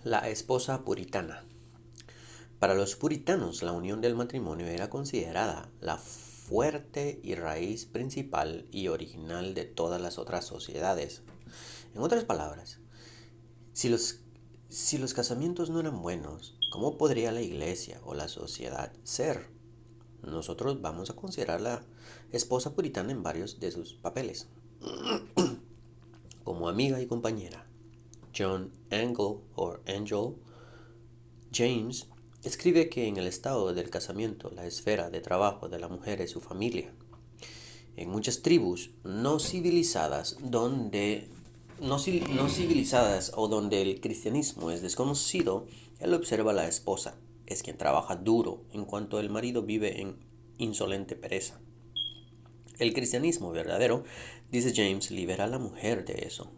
La esposa puritana. Para los puritanos, la unión del matrimonio era considerada la fuerte y raíz principal y original de todas las otras sociedades. En otras palabras, si los casamientos no eran buenos, ¿cómo podría la iglesia o la sociedad ser? Nosotros vamos a considerar la esposa puritana en varios de sus papeles. Como amiga y compañera, John Angel James escribe que en el estado del casamiento la esfera de trabajo de la mujer es su familia. En muchas tribus no civilizadas no civilizadas o donde el cristianismo es desconocido, él observa a la esposa, es quien trabaja duro en cuanto el marido vive en insolente pereza. El cristianismo verdadero, dice James, libera a la mujer de eso.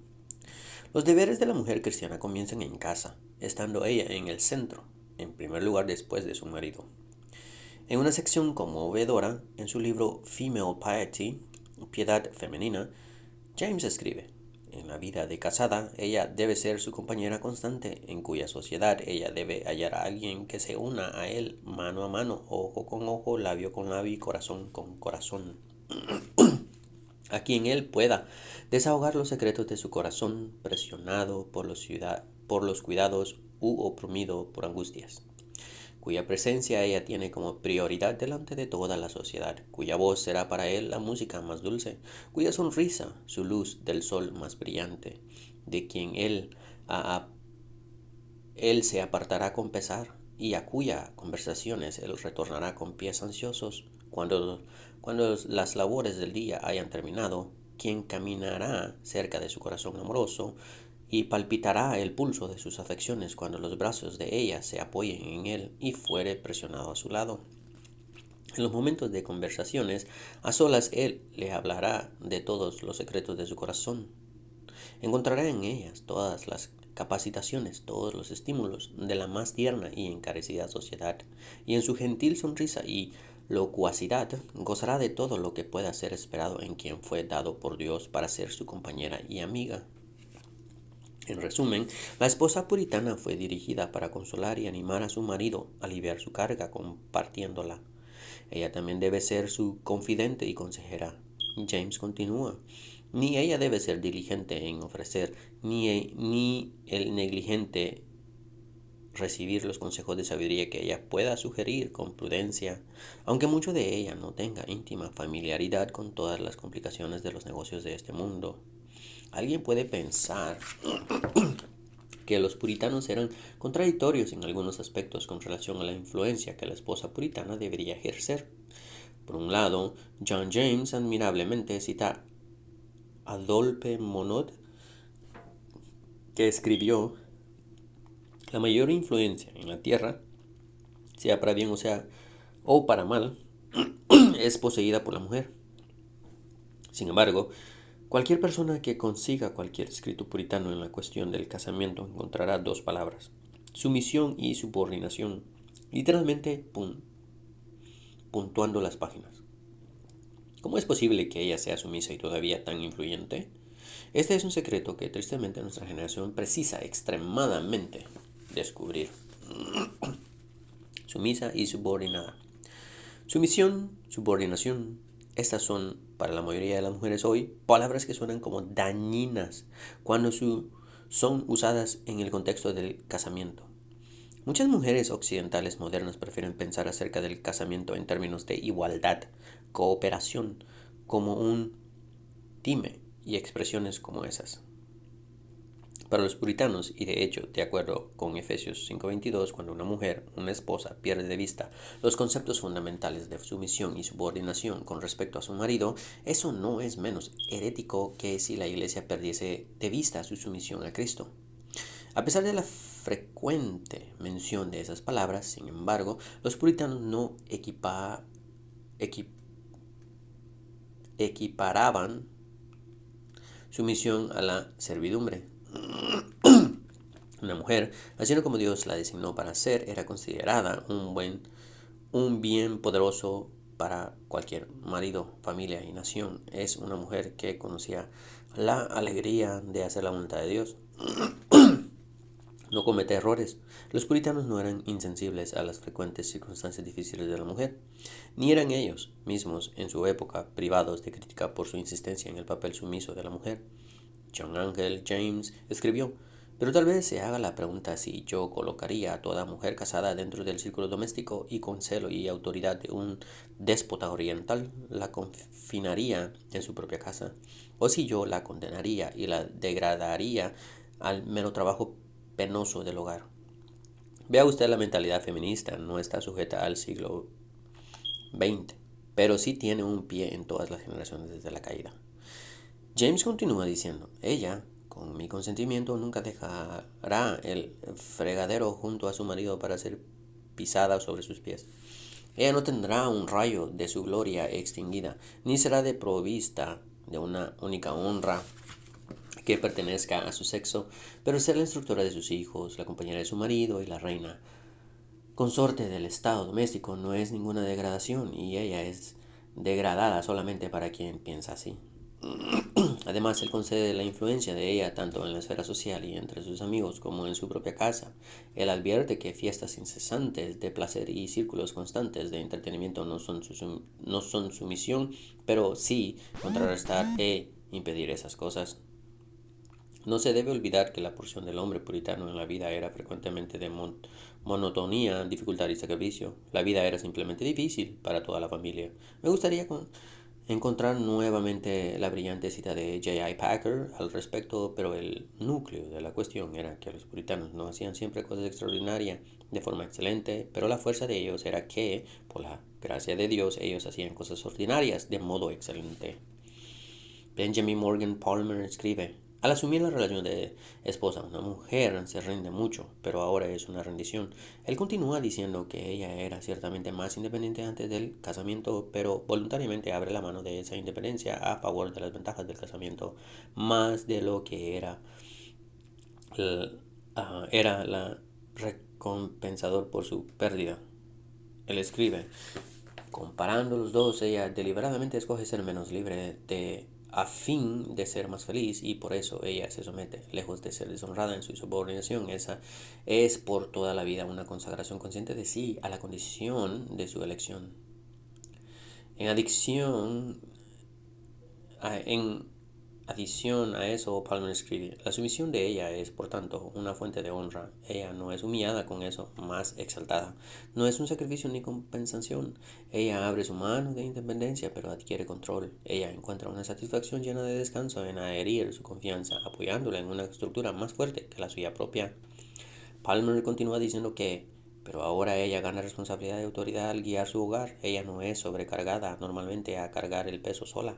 Los deberes de la mujer cristiana comienzan en casa, estando ella en el centro, en primer lugar después de su marido. En una sección conmovedora, en su libro Female Piety, Piedad Femenina, James escribe, en la vida de casada, ella debe ser su compañera constante, en cuya sociedad ella debe hallar a alguien que se una a él mano a mano, ojo con ojo, labio con labio y corazón con corazón, a quien él pueda desahogar los secretos de su corazón presionado por los cuidados u oprimido por angustias, cuya presencia ella tiene como prioridad delante de toda la sociedad, cuya voz será para él la música más dulce, cuya sonrisa su luz del sol más brillante, de quien él se apartará con pesar y a cuya conversaciones él retornará con pies ansiosos cuando las labores del día hayan terminado, quien caminará cerca de su corazón amoroso y palpitará el pulso de sus afecciones cuando los brazos de ella se apoyen en él y fuere presionado a su lado. En los momentos de conversaciones, a solas él le hablará de todos los secretos de su corazón. Encontrará en ellas todas las capacitaciones, todos los estímulos de la más tierna y encarecida sociedad, y en su gentil sonrisa y locuacidad gozará de todo lo que pueda ser esperado en quien fue dado por Dios para ser su compañera y amiga. En resumen, la esposa puritana fue dirigida para consolar y animar a su marido, aliviar su carga compartiéndola. Ella también debe ser su confidente y consejera. James continúa. Ni ella debe ser diligente en ofrecer, ni el negligente recibir los consejos de sabiduría que ella pueda sugerir con prudencia, aunque mucho de ella no tenga íntima familiaridad con todas las complicaciones de los negocios de este mundo. Alguien puede pensar que los puritanos eran contradictorios en algunos aspectos con relación a la influencia que la esposa puritana debería ejercer. Por un lado, John James admirablemente cita a Adolphe Monod, que escribió: la mayor influencia en la tierra, sea para bien o para mal, es poseída por la mujer. Sin embargo, cualquier persona que consiga cualquier escrito puritano en la cuestión del casamiento encontrará dos palabras: sumisión y subordinación, literalmente puntuando las páginas. ¿Cómo es posible que ella sea sumisa y todavía tan influyente? Este es un secreto que tristemente nuestra generación precisa extremadamente descubrir. Sumisa y subordinada. Sumisión, subordinación, estas son, para la mayoría de las mujeres hoy, palabras que suenan como dañinas cuando son usadas en el contexto del casamiento. Muchas mujeres occidentales modernas prefieren pensar acerca del casamiento en términos de igualdad, cooperación, como un dime y expresiones como esas. Para los puritanos, y de hecho, de acuerdo con Efesios 5:22, cuando una mujer, una esposa, pierde de vista los conceptos fundamentales de sumisión y subordinación con respecto a su marido, eso no es menos herético que si la iglesia perdiese de vista su sumisión a Cristo. A pesar de la frecuente mención de esas palabras, sin embargo, los puritanos no equiparaban sumisión a la servidumbre. Una mujer, haciendo como Dios la designó para ser, era considerada un bien poderoso para cualquier marido, familia y nación. Es una mujer que conocía la alegría de hacer la voluntad de Dios. no comete errores. Los puritanos no eran insensibles a las frecuentes circunstancias difíciles de la mujer, ni eran ellos mismos, en su época, privados de crítica por su insistencia en el papel sumiso de la mujer. John Angell James escribió: pero tal vez se haga la pregunta si yo colocaría a toda mujer casada dentro del círculo doméstico y con celo y autoridad de un déspota oriental la confinaría en su propia casa, o si yo la condenaría y la degradaría al mero trabajo penoso del hogar. Vea usted, la mentalidad feminista no está sujeta al siglo XX, pero sí tiene un pie en todas las generaciones desde la caída. James continúa diciendo: ella, con mi consentimiento, nunca dejará el fregadero junto a su marido para ser pisada sobre sus pies. Ella no tendrá un rayo de su gloria extinguida, ni será desprovista de una única honra que pertenezca a su sexo, pero ser la instructora de sus hijos, la compañera de su marido y la reina consorte del estado doméstico no es ninguna degradación, y ella es degradada solamente para quien piensa así. Además, él concede la influencia de ella tanto en la esfera social y entre sus amigos como en su propia casa. Él advierte que fiestas incesantes de placer y círculos constantes de entretenimiento no son su misión, pero sí contrarrestar e impedir esas cosas. No se debe olvidar que la porción del hombre puritano en la vida era frecuentemente de monotonía, dificultad y sacrificio. La vida era simplemente difícil para toda la familia. Me gustaría encontrar nuevamente la brillante cita de J.I. Packer al respecto, pero el núcleo de la cuestión era que los puritanos no hacían siempre cosas extraordinarias de forma excelente, pero la fuerza de ellos era que, por la gracia de Dios, ellos hacían cosas ordinarias de modo excelente. Benjamin Morgan Palmer escribe: al asumir la relación de esposa, una mujer se rinde mucho, pero ahora es una rendición. Él continúa diciendo que ella era ciertamente más independiente antes del casamiento, pero voluntariamente abre la mano de esa independencia a favor de las ventajas del casamiento, más de lo que era la recompensador por su pérdida. Él escribe: comparando los dos, ella deliberadamente escoge ser menos libre a fin de ser más feliz, y por eso ella se somete, lejos de ser deshonrada en su subordinación. Esa es por toda la vida una consagración consciente de sí a la condición de su elección. En adición a eso, Palmer escribe: la sumisión de ella es, por tanto, una fuente de honra. Ella no es humillada con eso, más exaltada. No es un sacrificio ni compensación. Ella abre su mano de independencia, pero adquiere control. Ella encuentra una satisfacción llena de descanso en adherir su confianza, apoyándola en una estructura más fuerte que la suya propia. Palmer continúa diciendo que, pero ahora ella gana responsabilidad y autoridad al guiar su hogar. Ella no es sobrecargada normalmente a cargar el peso sola.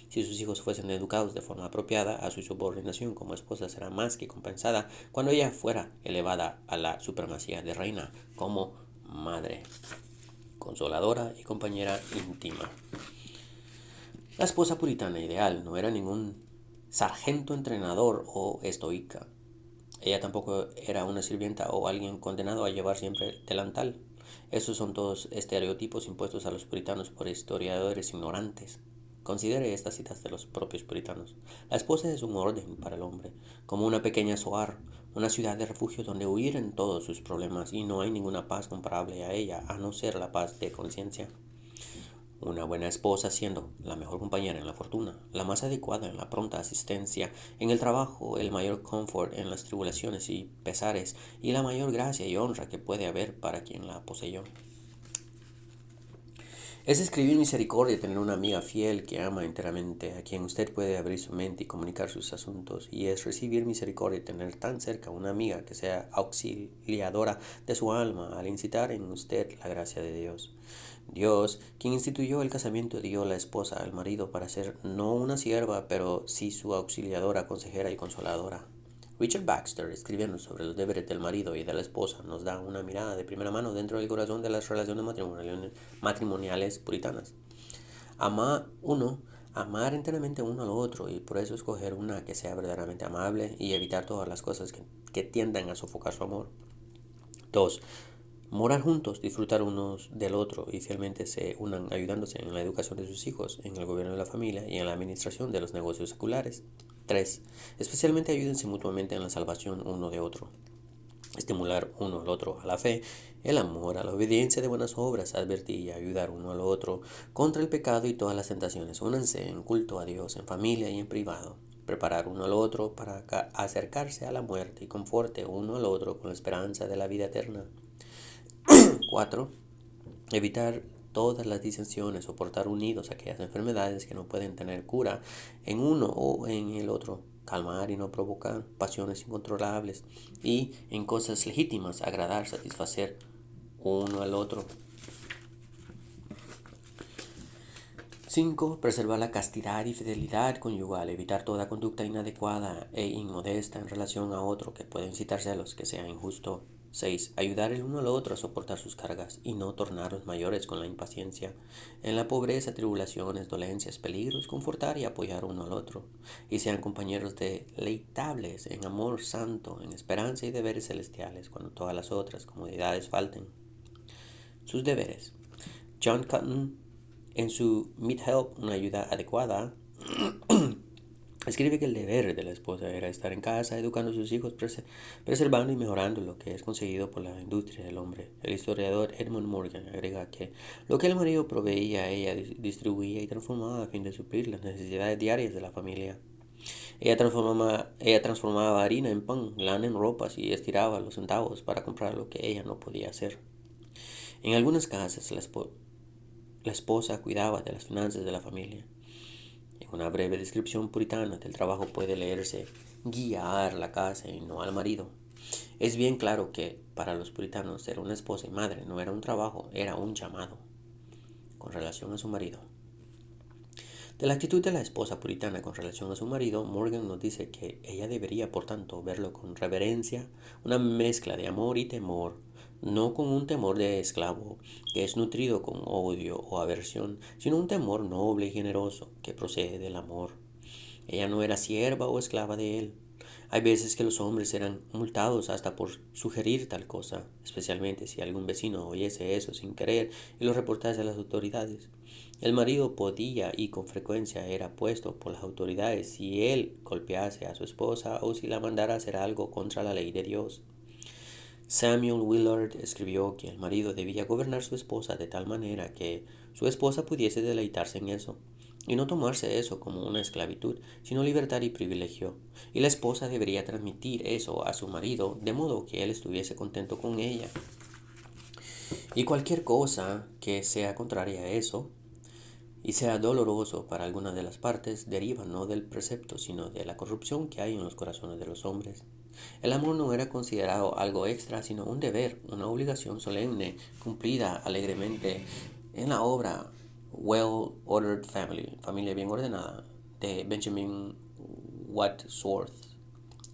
Si sus hijos fuesen educados de forma apropiada, a su subordinación como esposa será más que compensada cuando ella fuera elevada a la supremacía de reina como madre, consoladora y compañera íntima. La esposa puritana ideal no era ningún sargento entrenador o estoica. Ella tampoco era una sirvienta o alguien condenado a llevar siempre delantal. Esos son todos estereotipos impuestos a los puritanos por historiadores ignorantes. Considere estas citas de los propios puritanos. La esposa es un orden para el hombre, como una pequeña Zoar, una ciudad de refugio donde huir en todos sus problemas, y no hay ninguna paz comparable a ella, a no ser la paz de conciencia. Una buena esposa siendo la mejor compañera en la fortuna, la más adecuada en la pronta asistencia en el trabajo, el mayor confort en las tribulaciones y pesares, y la mayor gracia y honra que puede haber para quien la poseyó. Es escribir misericordia, tener una amiga fiel que ama enteramente, a quien usted puede abrir su mente y comunicar sus asuntos. Y es recibir misericordia, tener tan cerca una amiga que sea auxiliadora de su alma al incitar en usted la gracia de Dios. Dios, quien instituyó el casamiento, dio la esposa al marido para ser no una sierva, pero sí su auxiliadora, consejera y consoladora. Richard Baxter, escribiendo sobre los deberes del marido y de la esposa, nos da una mirada de primera mano dentro del corazón de las relaciones matrimoniales puritanas. Amar enteramente uno al otro, y por eso escoger una que sea verdaderamente amable y evitar todas las cosas que tiendan a sofocar su amor. 2. Morar juntos, disfrutar unos del otro y fielmente se unan ayudándose en la educación de sus hijos, en el gobierno de la familia y en la administración de los negocios seculares. 3. Especialmente ayúdense mutuamente en la salvación uno de otro. estimular uno al otro a la fe, el amor, a la obediencia de buenas obras, advertir y ayudar uno al otro contra el pecado y todas las tentaciones. Únanse en culto a Dios, en familia y en privado. Preparar uno al otro para acercarse a la muerte y conforte uno al otro con la esperanza de la vida eterna. 4. Evitar todas las disensiones, soportar unidos aquellas enfermedades que no pueden tener cura en uno o en el otro, calmar y no provocar pasiones incontrolables y en cosas legítimas agradar, satisfacer uno al otro. 5. Preservar la castidad y fidelidad conyugal, evitar toda conducta inadecuada e inmodesta en relación a otro que pueda incitar celos, que sea injusto. 6. Ayudar el uno al otro a soportar sus cargas y no tornarlos mayores con la impaciencia. En la pobreza, tribulaciones, dolencias, peligros, confortar y apoyar uno al otro. Y sean compañeros deleitables en amor santo, en esperanza y deberes celestiales, cuando todas las otras comodidades falten. Sus deberes. John Cotton, en su Meet Help, una ayuda adecuada, escribe que el deber de la esposa era estar en casa, educando a sus hijos, preservando y mejorando lo que es conseguido por la industria del hombre. El historiador Edmund Morgan agrega que lo que el marido proveía, ella distribuía y transformaba a fin de suplir las necesidades diarias de la familia. Ella transformaba harina en pan, lana en ropas y estiraba los centavos para comprar lo que ella no podía hacer. En algunas casas, la esposa cuidaba de las finanzas de la familia. En una breve descripción puritana del trabajo puede leerse guiar la casa y no al marido. Es bien claro que para los puritanos ser una esposa y madre no era un trabajo, era un llamado. Con relación a su marido. De la actitud de la esposa puritana con relación a su marido, Morgan nos dice que ella debería, por tanto, verlo con reverencia, una mezcla de amor y temor, no con un temor de esclavo que es nutrido con odio o aversión, sino un temor noble y generoso que procede del amor. Ella no era sierva o esclava de él. Hay veces que los hombres eran multados hasta por sugerir tal cosa, especialmente si algún vecino oyese eso sin querer y lo reportase a las autoridades. El marido podía y con frecuencia era puesto por las autoridades si él golpease a su esposa o si la mandara a hacer algo contra la ley de Dios. Samuel Willard escribió que el marido debía gobernar a su esposa de tal manera que su esposa pudiese deleitarse en eso, y no tomarse eso como una esclavitud, sino libertad y privilegio, y la esposa debería transmitir eso a su marido de modo que él estuviese contento con ella. Y cualquier cosa que sea contraria a eso, y sea doloroso para alguna de las partes, deriva no del precepto, sino de la corrupción que hay en los corazones de los hombres. El amor no era considerado algo extra, sino un deber, una obligación solemne, cumplida alegremente en la obra Well Ordered Family, familia bien ordenada, de Benjamin Wadsworth.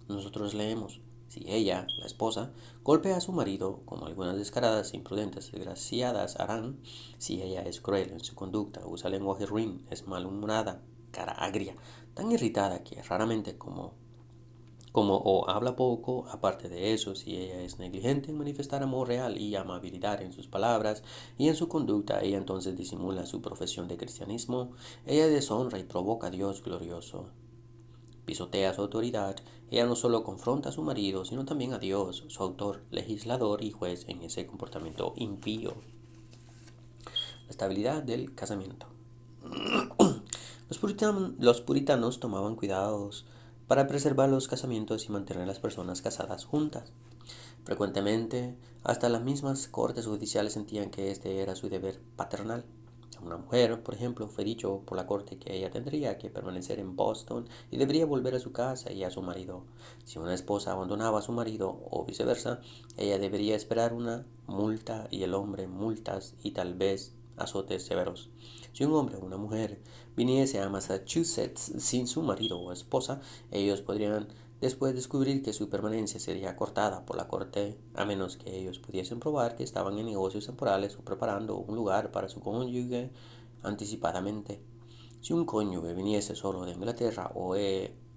Nosotros leemos, si ella, la esposa, golpea a su marido, como algunas descaradas e imprudentes desgraciadas harán, si ella es cruel en su conducta, usa lenguaje ruin, es malhumorada, cara agria, tan irritada que raramente como o habla poco, aparte de eso, si ella es negligente en manifestar amor real y amabilidad en sus palabras y en su conducta, ella entonces disimula su profesión de cristianismo, ella deshonra y provoca a Dios glorioso. Pisotea su autoridad, ella no solo confronta a su marido, sino también a Dios, su autor, legislador y juez en ese comportamiento impío. La estabilidad del casamiento. Los puritanos tomaban cuidados para preservar los casamientos y mantener a las personas casadas juntas. Frecuentemente, hasta las mismas cortes judiciales sentían que este era su deber paternal. A una mujer, por ejemplo, fue dicho por la corte que ella tendría que permanecer en Boston y debería volver a su casa y a su marido. Si una esposa abandonaba a su marido o viceversa, ella debería esperar una multa y el hombre multas y tal vez azotes severos. Si un hombre o una mujer viniese a Massachusetts sin su marido o esposa, ellos podrían después descubrir que su permanencia sería cortada por la corte, a menos que ellos pudiesen probar que estaban en negocios temporales o preparando un lugar para su cónyuge anticipadamente. Si un cónyuge viniese solo de Inglaterra,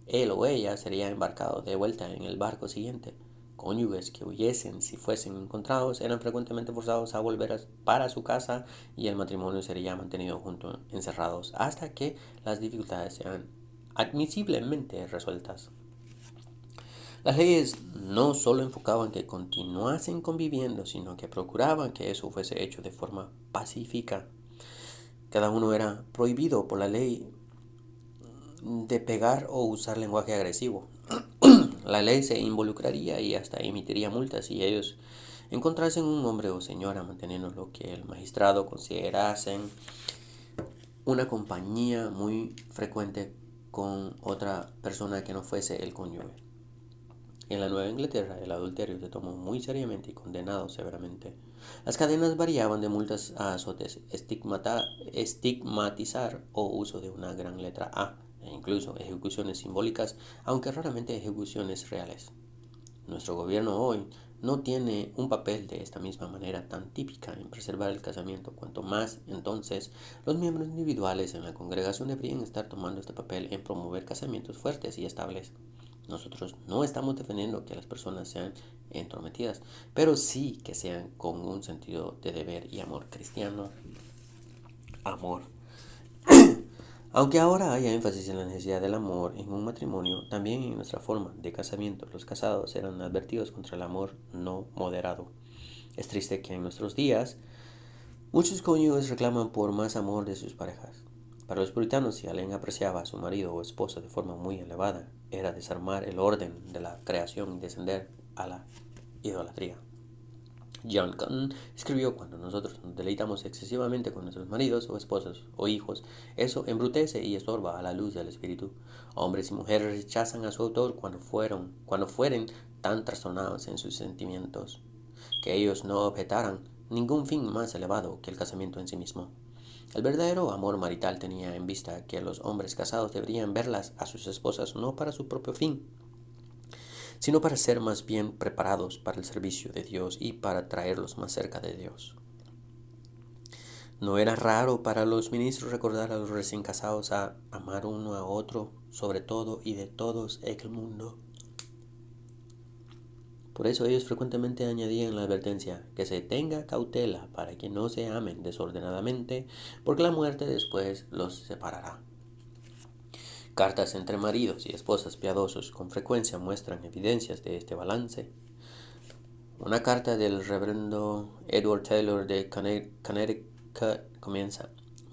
él o ella sería embarcado de vuelta en el barco siguiente. Cónyuges que huyesen si fuesen encontrados eran frecuentemente forzados a volver para su casa y el matrimonio sería mantenido juntos, encerrados, hasta que las dificultades sean admisiblemente resueltas. Las leyes no solo enfocaban que continuasen conviviendo, sino que procuraban que eso fuese hecho de forma pacífica. Cada uno era prohibido por la ley de pegar o usar lenguaje agresivo. La ley se involucraría y hasta emitiría multas si ellos encontrasen un hombre o señora manteniendo lo que el magistrado considerasen una compañía muy frecuente con otra persona que no fuese el cónyuge. En la Nueva Inglaterra, el adulterio se tomó muy seriamente y condenado severamente. Las cadenas variaban de multas a azotes, estigmatizar o uso de una gran letra A, e incluso ejecuciones simbólicas, aunque raramente ejecuciones reales. Nuestro gobierno hoy no tiene un papel de esta misma manera tan típica en preservar el casamiento, cuanto más entonces los miembros individuales en la congregación deberían estar tomando este papel en promover casamientos fuertes y estables. Nosotros no estamos defendiendo que las personas sean entrometidas, pero sí que sean con un sentido de deber y amor cristiano. Amor. Aunque ahora haya énfasis en la necesidad del amor en un matrimonio, también en nuestra forma de casamiento, los casados eran advertidos contra el amor no moderado. Es triste que en nuestros días muchos cónyuges reclaman por más amor de sus parejas. Para los puritanos, si alguien apreciaba a su marido o esposa de forma muy elevada, era desarmar el orden de la creación y descender a la idolatría. John Cotton escribió: cuando nosotros nos deleitamos excesivamente con nuestros maridos o esposas o hijos, eso embrutece y estorba a la luz del espíritu. Hombres y mujeres rechazan a su autor cuando fueren tan trastornados en sus sentimientos, que ellos no objetaran ningún fin más elevado que el casamiento en sí mismo. El verdadero amor marital tenía en vista que los hombres casados deberían verlas a sus esposas no para su propio fin, sino para ser más bien preparados para el servicio de Dios y para traerlos más cerca de Dios. No era raro para los ministros recordar a los recién casados a amar uno a otro sobre todo y de todos en el mundo. Por eso ellos frecuentemente añadían la advertencia: que se tenga cautela para que no se amen desordenadamente, porque la muerte después los separará. Cartas entre maridos y esposas piadosos con frecuencia muestran evidencias de este balance. Una carta del reverendo Edward Taylor de Connecticut comienza: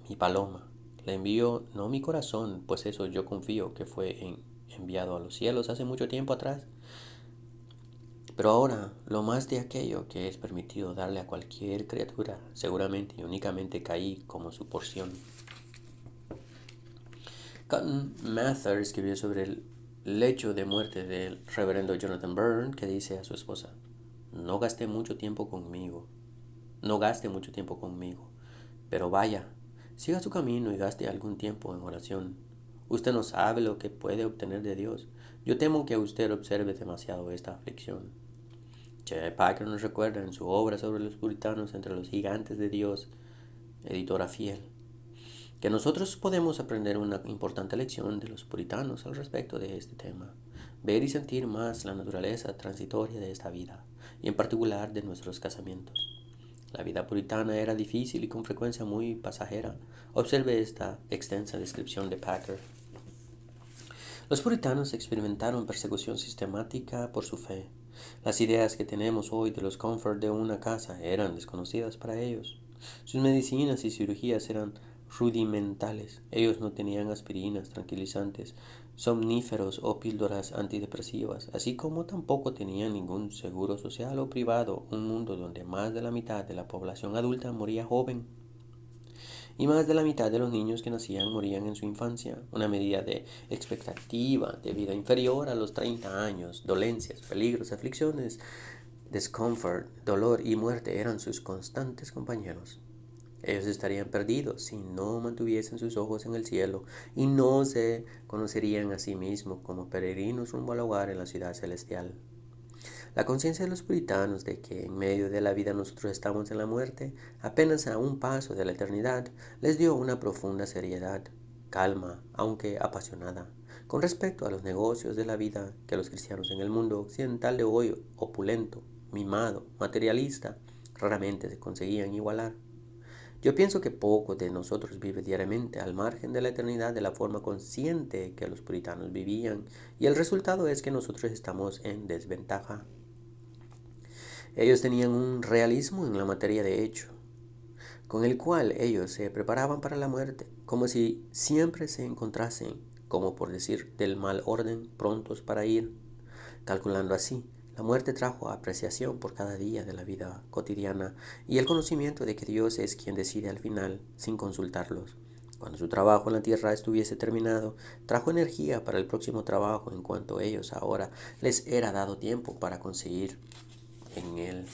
mi paloma, le envío no mi corazón, pues eso yo confío que fue enviado a los cielos hace mucho tiempo atrás, pero ahora lo más de aquello que es permitido darle a cualquier criatura, seguramente y únicamente caí como su porción. Cotton Mather escribió sobre el lecho de muerte del reverendo Jonathan Byrne, que dice a su esposa: no gaste mucho tiempo conmigo, no gaste mucho tiempo conmigo, pero vaya, siga su camino y gaste algún tiempo en oración. Usted no sabe lo que puede obtener de Dios. Yo temo que usted observe demasiado esta aflicción. J. Packer nos recuerda en su obra sobre los puritanos entre los gigantes de Dios, editora fiel, que nosotros podemos aprender una importante lección de los puritanos al respecto de este tema: ver y sentir más la naturaleza transitoria de esta vida, y en particular de nuestros casamientos. La vida puritana era difícil y con frecuencia muy pasajera. Observe esta extensa descripción de Packer. Los puritanos experimentaron persecución sistemática por su fe. Las ideas que tenemos hoy de los comfort de una casa eran desconocidas para ellos. Sus medicinas y cirugías eran rudimentales. Ellos no tenían aspirinas, tranquilizantes, somníferos o píldoras antidepresivas, así como tampoco tenían ningún seguro social o privado, un mundo donde más de la mitad de la población adulta moría joven y más de la mitad de los niños que nacían morían en su infancia, una medida de expectativa de vida inferior a los 30 años. Dolencias, peligros, aflicciones, discomfort, dolor y muerte eran sus constantes compañeros. Ellos estarían perdidos si no mantuviesen sus ojos en el cielo y no se conocerían a sí mismos como peregrinos rumbo al hogar en la ciudad celestial. La conciencia de los puritanos de que en medio de la vida nosotros estamos en la muerte, apenas a un paso de la eternidad, les dio una profunda seriedad, calma, aunque apasionada, con respecto a los negocios de la vida que los cristianos en el mundo occidental de hoy, opulento, mimado, materialista, raramente se conseguían igualar. Yo pienso que pocos de nosotros vive diariamente al margen de la eternidad de la forma consciente que los puritanos vivían, y el resultado es que nosotros estamos en desventaja. Ellos tenían un realismo en la materia de hecho, con el cual ellos se preparaban para la muerte, como si siempre se encontrasen, como por decir, del mal orden, prontos para ir, calculando así. La muerte trajo apreciación por cada día de la vida cotidiana y el conocimiento de que Dios es quien decide al final, sin consultarlos. Cuando su trabajo en la tierra estuviese terminado, trajo energía para el próximo trabajo en cuanto ellos ahora les era dado tiempo para conseguir en él.